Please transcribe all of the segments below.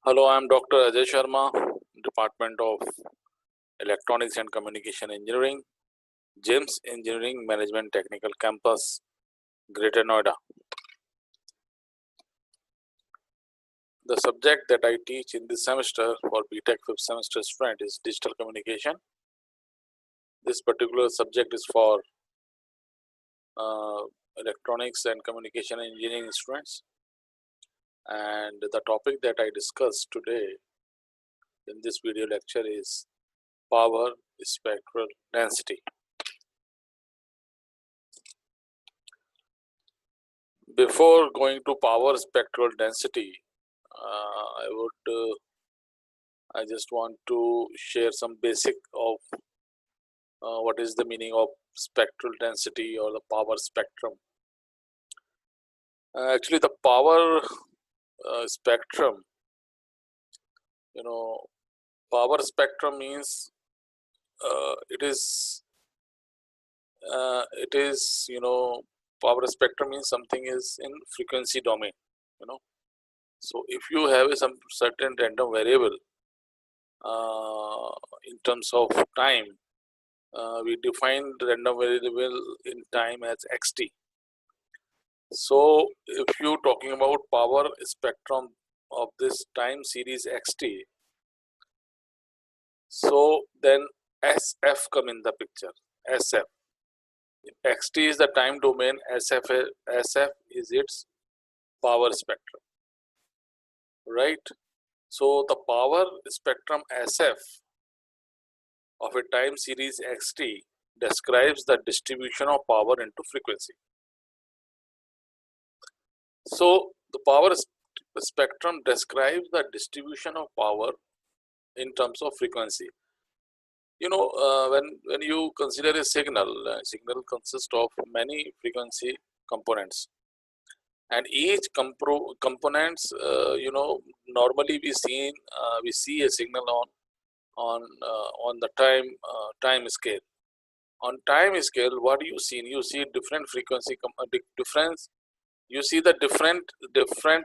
Hello, I am Dr. Ajay Sharma, Department of Electronics and Communication Engineering, James Engineering Management Technical Campus, Greater Noida. The subject that I teach in this semester for BTech 5th semester student is digital communication. This particular subject is for electronics and communication engineering students. And the topic that I discussed today in this video lecture is power spectral density. Before going to power spectral density, I just want to share some basic of what is the meaning of spectral density or the power spectrum. Actually, the power spectrum, power spectrum means power spectrum means something is in frequency domain. So if you have some certain random variable in terms of time, we define the random variable in time as xt. So if you're talking about power spectrum of this time series xt, so then SF come in the picture. SF. If xt is the time domain, SF is its power spectrum, right? So the power spectrum SF of a time series xt describes the distribution of power into frequency. So the power spectrum describes the distribution of power in terms of frequency. When you consider a signal consists of many frequency components, and each components, normally we see a signal on the time scale. On time scale, what do you see? You see different frequency difference. You see the different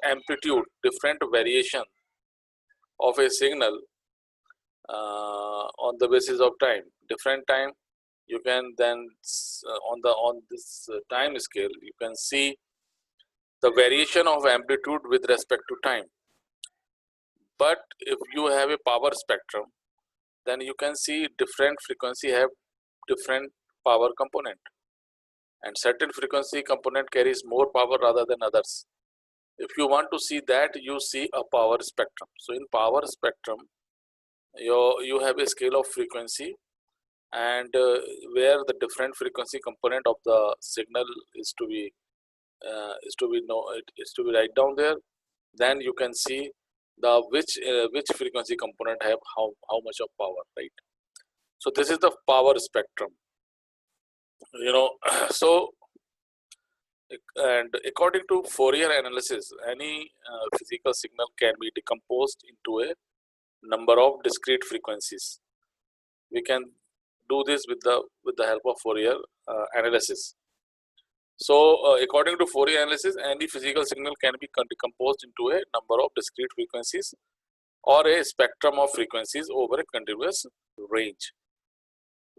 amplitude, different variation of a signal on the basis of time. Different time, you can then on this time scale, you can see the variation of amplitude with respect to time. But if you have a power spectrum, then you can see different frequency have different power component, and certain frequency component carries more power rather than others. If you want to see that, you see a power spectrum. So in power spectrum, you have a scale of frequency, and where the different frequency component of the signal is to be write down there. Then you can see the which frequency component have how much of power, right? So this is the power spectrum. So, and according to Fourier analysis, any physical signal can be decomposed into a number of discrete frequencies. We can do this with the help of Fourier analysis. So according to Fourier analysis, any physical signal can be decomposed into a number of discrete frequencies or a spectrum of frequencies over a continuous range.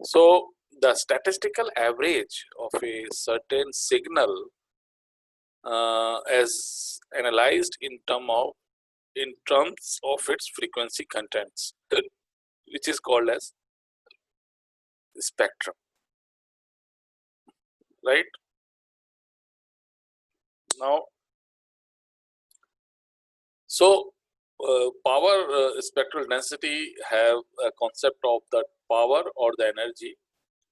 So the statistical average of a certain signal as analyzed in terms of its frequency contents, which is called as spectrum, right? Now, so power spectral density have a concept of the power or the energy.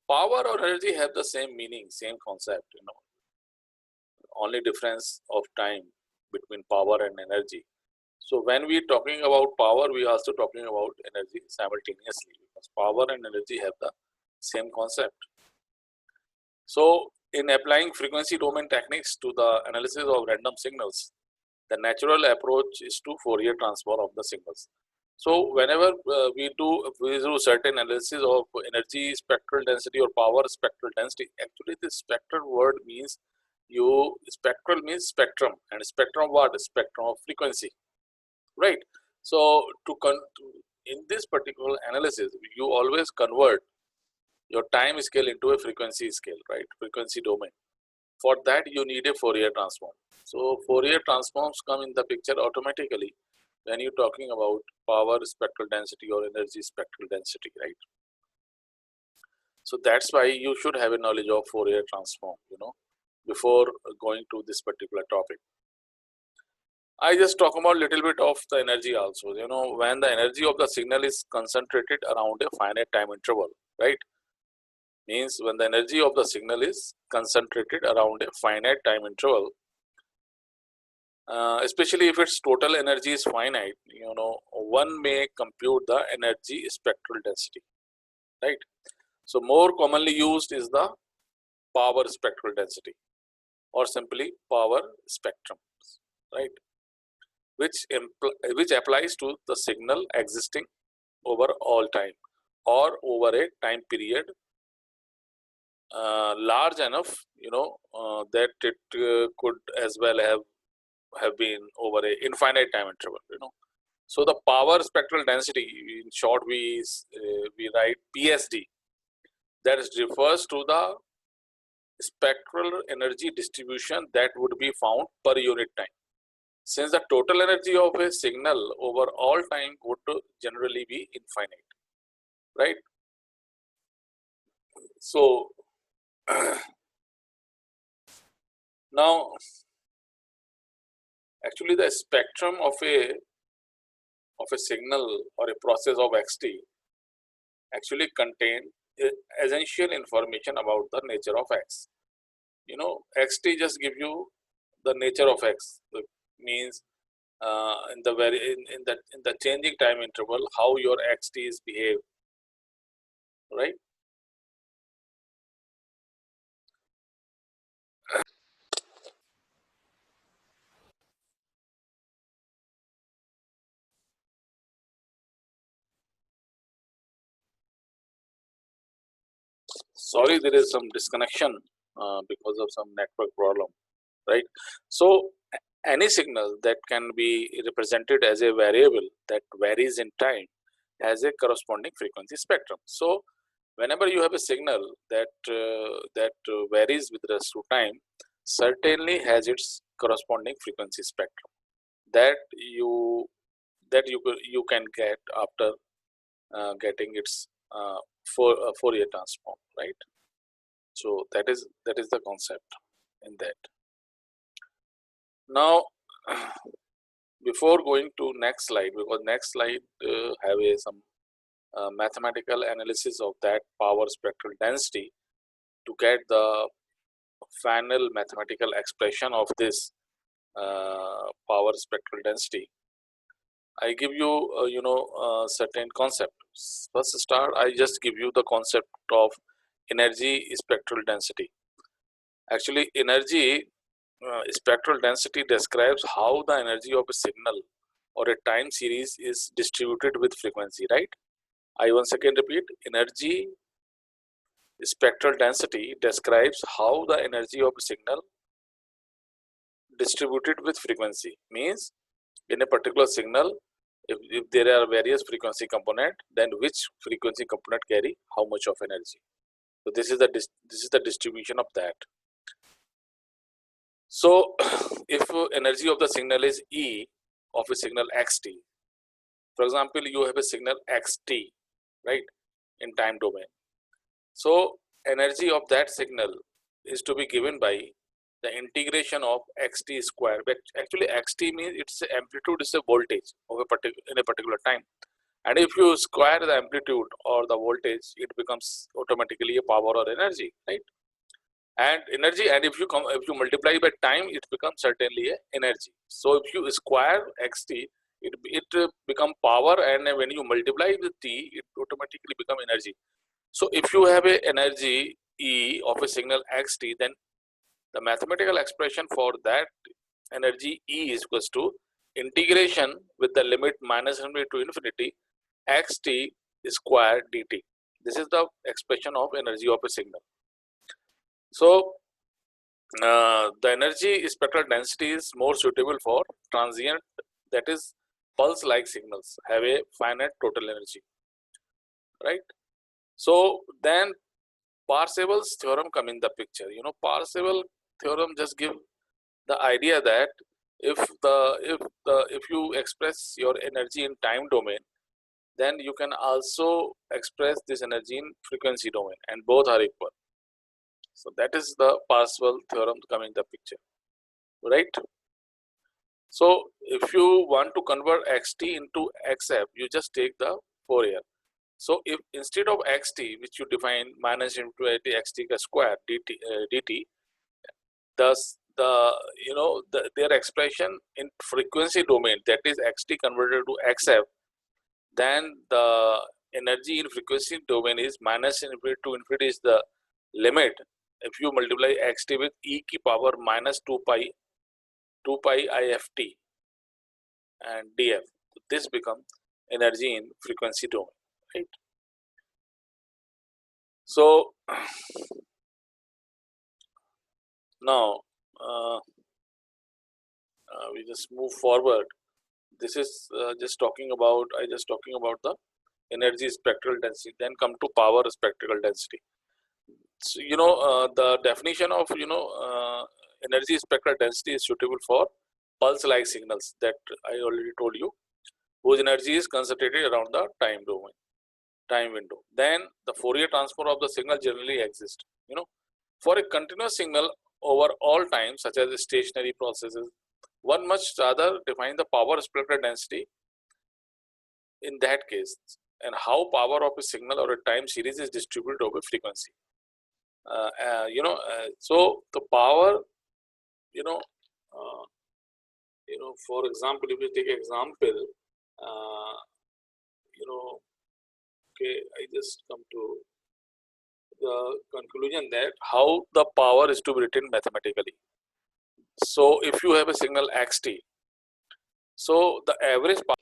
Power or energy have the same meaning, same concept, only difference of time between power and energy. So when we talking about power, we are also talking about energy simultaneously, because power and energy have the same concept. So in applying frequency domain techniques to the analysis of random signals, the natural approach is to Fourier transform of the signals. So whenever we do certain analysis of energy spectral density or power spectral density, actually this spectral word means spectral means spectrum, and spectrum what? Spectrum of frequency, right? So in this particular analysis, you always convert your time scale into a frequency scale, right? Frequency domain. For that, you need a Fourier transform. So Fourier transforms come in the picture automatically when you're talking about power spectral density or energy spectral density, right? So that's why you should have a knowledge of Fourier transform, before going to this particular topic. I just talk about little bit of the energy also. When the energy of the signal is concentrated around a finite time interval, right? Means when the energy of the signal is concentrated around a finite time interval, especially if its total energy is finite, one may compute the energy spectral density, right? So more commonly used is the power spectral density, or simply power spectrum, right? Which applies to the signal existing over all time or over a time period large enough, that it could as well have been over a infinite time interval. So the power spectral density, in short, we write PSD. That refers to the spectral energy distribution that would be found per unit time. Since the total energy of a signal over all time would generally be infinite, right? So now, actually, the spectrum of a signal or a process of xt actually contain essential information about the nature of x. Xt just give you the nature of x. It means in the changing time interval how your xt's behave, right? Sorry, there is some disconnection because of some network problem, right? So any signal that can be represented as a variable that varies in time has a corresponding frequency spectrum. So whenever you have a signal that varies with respect to time, certainly has its corresponding frequency spectrum that you can get after getting its Fourier transform, right? So that is the concept in that. Now, before going to next slide, because next slide have some mathematical analysis of that power spectral density to get the final mathematical expression of this power spectral density. I give you certain concepts. First start, I just give you the concept of energy spectral density. Actually, energy spectral density describes how the energy of a signal or a time series is distributed with frequency, right? I once again repeat, energy spectral density describes how the energy of a signal distributed with frequency. Means in a particular signal, if there are various frequency component, then which frequency component carry how much of energy. So this is the distribution of that. So if energy of the signal is E of a signal xt, for example, you have a signal xt, right, in time domain. So energy of that signal is to be given by the integration of xt square. But actually, xt means its amplitude is a voltage of in a particular time, and if you square the amplitude or the voltage, it becomes automatically a power or energy, right? And energy, and if you multiply by time, it becomes certainly a energy. So if you square xt, it become power, and when you multiply with t, it automatically become energy. So if you have a energy E of a signal xt, then the mathematical expression for that energy E is equals to integration with the limit -1 to infinity xt square dt. This is the expression of energy of a signal. So the energy spectral density is more suitable for transient, that is pulse-like signals have a finite total energy, right? So then Parseval's theorem come in the picture. Parseval theorem just give the idea that if you express your energy in time domain, then you can also express this energy in frequency domain, and both are equal. So that is the Parseval theorem coming in the picture, right? So if you want to convert xt into xf, you just take the Fourier. So if instead of xt, which you define minus infinity xt square dt, thus their expression in frequency domain, that is xt converted to xf, then the energy in frequency domain is minus infinity to infinity is the limit. If you multiply xt with e की power minus 2 pi ift and df, this becomes energy in frequency domain, right? So now we just move forward. This is just talking about the energy spectral density. Then come to power spectral density. So the definition of energy spectral density is suitable for pulse-like signals that I already told you, whose energy is concentrated around the time window. Then the Fourier transform of the signal generally exists. For a continuous signal over all time, such as stationary processes, one must rather define the power spectral density in that case, and how power of a signal or a time series is distributed over frequency. So the power, for example, if you take example, okay, I just come to the conclusion that how the power is to be written mathematically. So if you have a signal xt, so the average power.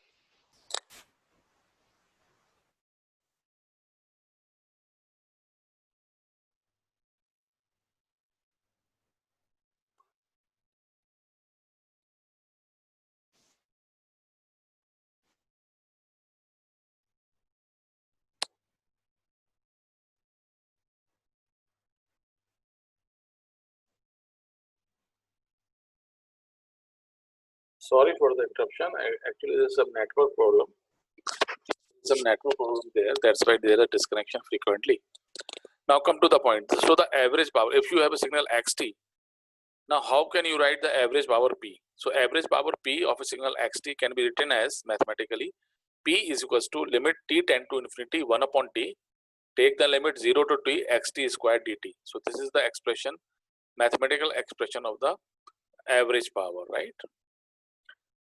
Sorry for the interruption. Actually, there's some network problem. There. That's why there is disconnection frequently. Now come to the point. So the average power, if you have a signal xt, now how can you write the average power p? So average power p of a signal xt can be written as mathematically p is equals to limit t tend to infinity 1 upon t, take the limit 0 to t xt squared dt. So this is the expression, mathematical expression of the average power, right?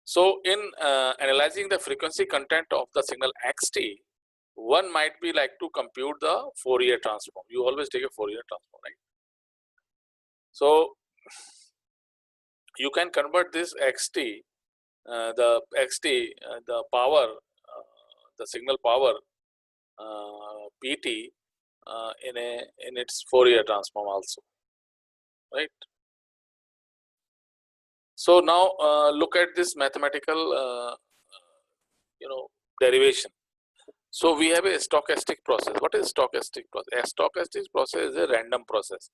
So in analyzing the frequency content of the signal xt, one might be like to compute the Fourier transform. You always take a Fourier transform, right? So you can convert this xt, the power, the signal power pt in its Fourier transform also, right? So now look at this mathematical derivation. So we have a stochastic process. What is stochastic process? A stochastic process is a random process,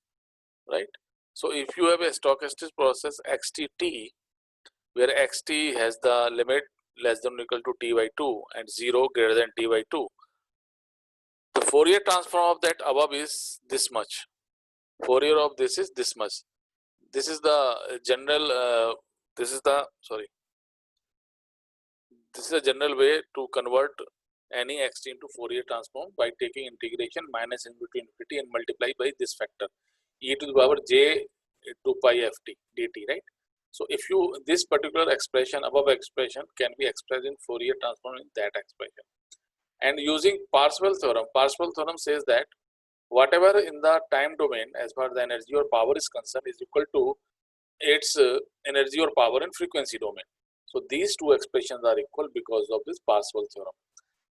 right? So if you have a stochastic process xt, where xt has the limit less than or equal to t by 2 and 0 greater than t by 2, the Fourier transform of that above is this much. Fourier of this is this much. This is the general. This is the general way to convert any xt into Fourier transform by taking integration minus infinity and multiply by this factor e to the power j 2 pi ft dt, right? So if you this particular expression, above expression, can be expressed in Fourier transform in that expression. And using Parseval theorem says that whatever in the time domain as far as the energy or power is concerned is equal to its energy or power in frequency domain. So these two expressions are equal because of this Parseval theorem.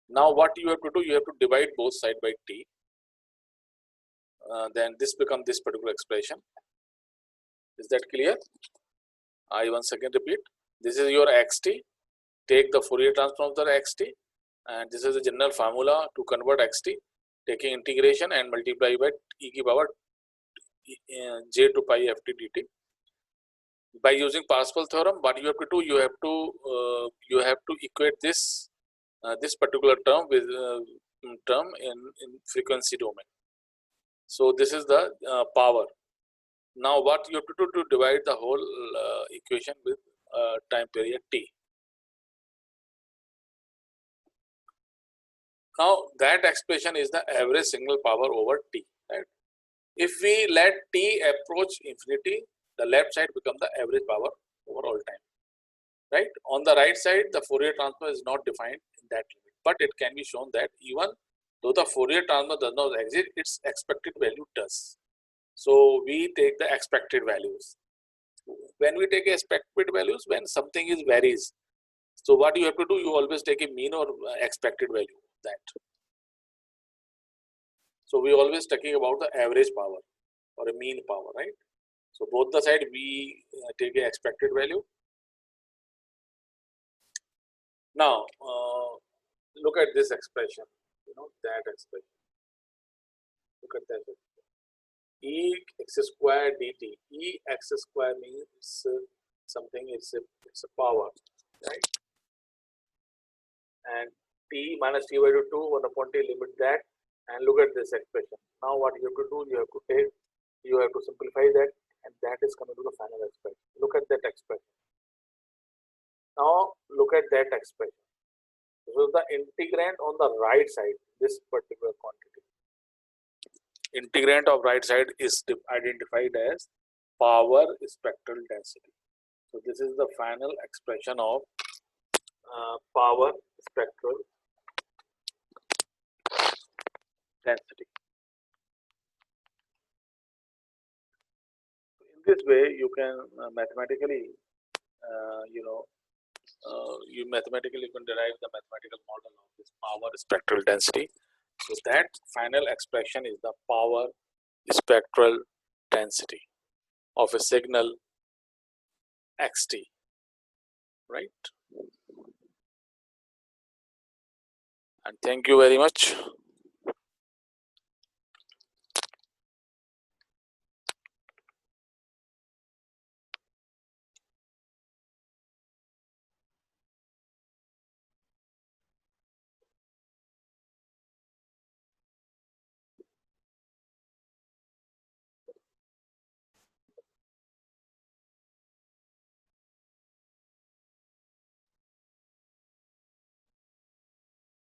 Now what you have to do, you have to divide both sides by t. Then this becomes this particular expression. Is that clear? I once again repeat. This is your xt. take the Fourier transform of the xt, and this is the general formula to convert xt, taking integration and multiply by e की power j to pi ft dt. By using Pascal theorem, what you have to do, you have to equate this this particular term with term in frequency domain. So this is the power. Now what you have to do to divide the whole equation with time period t. Now that expression is the average signal power over t. Right? If we let t approach infinity, the left side becomes the average power over all time. Right? On the right side, the Fourier transform is not defined in that limit, but it can be shown that even though the Fourier transform does not exist, its expected value does. So we take the expected values. When we take expected values, when something is varies, so what you have to do, you always take a mean or expected value of that. So we always talking about the average power or a mean power, right? So both the side we take a expected value. Now look at this expression, that expression. Look at that. E x square dt. E x square means something. It's a power, right? And t minus t by 2 1 upon t, limit that, and look at this expression. Now what you have to do, you have to simplify that, and that is coming to the final expression. Look at that expression. Now look at that expression. So the integrand on the right side, this particular quantity. Integrand of right side is identified as power spectral density. So this is the final expression of power spectral density. In this way, you can mathematically, you mathematically can derive the mathematical model of this power spectral density. So that final expression is the power spectral density of a signal xt, right? And thank you very much.